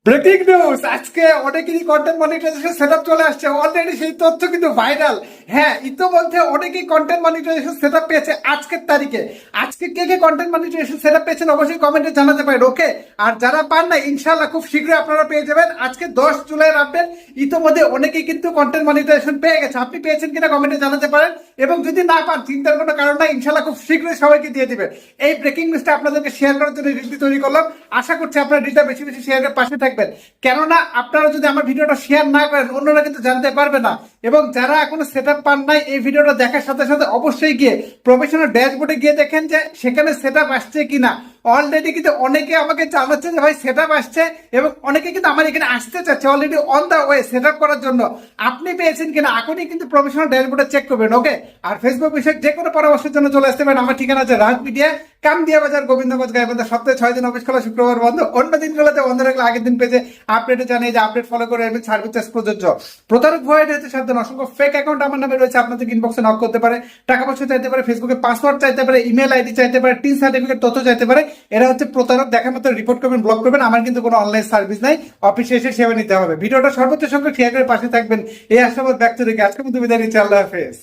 Breaking news, আজকে অনেকেরই content monetization setup চলে আসছে। অলরেডি সেই তথ্য কিন্তু ভাইরাল। হ্যাঁ, ইতোমধ্যে অনেকেই কন্টেন্ট মনিটাইজেশন সেটআপ পেয়েছে আজকের তারিখে। আজকে কে কে কন্টেন্ট মনিটাইজেশন সেটআপ পেয়েছেন অবশ্যই কমেন্টে জানাতে পারেন। ওকে, আর যারা পান না ইনশাআল্লাহ খুব শীঘ্রই আপনারা পেয়ে যাবেন। আজকে 10 জুলাইয়ের আপডেট। ইতোমধ্যে অনেকেই কিন্তু কন্টেন্ট মনিটাইজেশন পেয়ে গেছে। আপনি পেয়েছেন কিনা কমেন্টে জানাতে পারেন, এবং যদি না পান চিন্তার কোনো কারণ নাই, ইনশাআল্লাহ খুব শীঘ্রই সবাইকে দিয়ে দিবেন। এই ব্রেকিং নিউজটা আপনাদেরকে শেয়ার করার জন্য রিলটি তৈরি করলাম। আশা করছি আপনারা রিলটা বেশি বেশি শেয়ারের পাশে থাকবেন, কেননা আপনারা যদি আমার ভিডিওটা শেয়ার না করেন অন্যরা কিন্তু জানতে পারবে না। এবং যারা এখনো সেটআপ পান নাই, এই ভিডিওটা দেখার সাথে সাথে অবশ্যই গিয়ে প্রফেশনাল ড্যাশবোর্ডে গিয়ে দেখেন যে সেখানে সেটআপ আসছে কিনা। অলরেডি কিন্তু অনেকে আমাকে জানাচ্ছে যে ভাই সেটআপ আসছে, এবং অনেকে কিন্তু আমার এখানে আসতে চাচ্ছে already on the way setup করার জন্য। আপনি পেয়েছেন কিনা এখনই কিন্তু প্রফেশনাল ড্যাশবোর্ডে চেক করবেন। ওকে, আর ফেসবুক বিষয়ে যে কোনো পরামর্শের জন্য চলে আসতে পারেন। আমার ঠিকানা আছে রাজ মিডিয়া, কামদিয়া বাজার, গোবিন্দগঞ্জ, গাইবান্ধা। সপ্তাহে 6 দিন অফিস খোলা, শুক্রবার বন্ধ। অন্য দিনগুলোতে বন্ধ রাখলে আগের দিন পেজে আপডেটে জানিয়ে যে আপডেট ফলো করে রাখবেন। সার্ভিস চার্জ প্রযোজ্য। প্রতারক ভয়েড হতে সাবধান। অসংখ্য ফেক অ্যাকাউন্ট আমার নামে রয়েছে, আপনাদের ইনবক্সে নক করতে পারে, টাকা পয়সা চাইতে পারে, ফেসবুকে পাসওয়ার্ড চাইতে পারে, ইমেল আইডি চাইতে পারে, টিন সার্টিফিকেট তথ্য চাইতে পারে। এরা হচ্ছে প্রতারক। দেখার মতো রিপোর্ট করবেন, ব্লক করবেন। আমার কিন্তু কোনো অনলাইন সার্ভিস নাই, অফিসে এসে সেবা নিতে হবে। ভিডিওটা সর্বোচ্চ সংখ্যক শেয়ার করে পাশে থাকবেন এই আশাবাদ ব্যক্ত রেখে আজকের মতো বিদায় নিচ্ছি। আল্লাহ হাফেজ।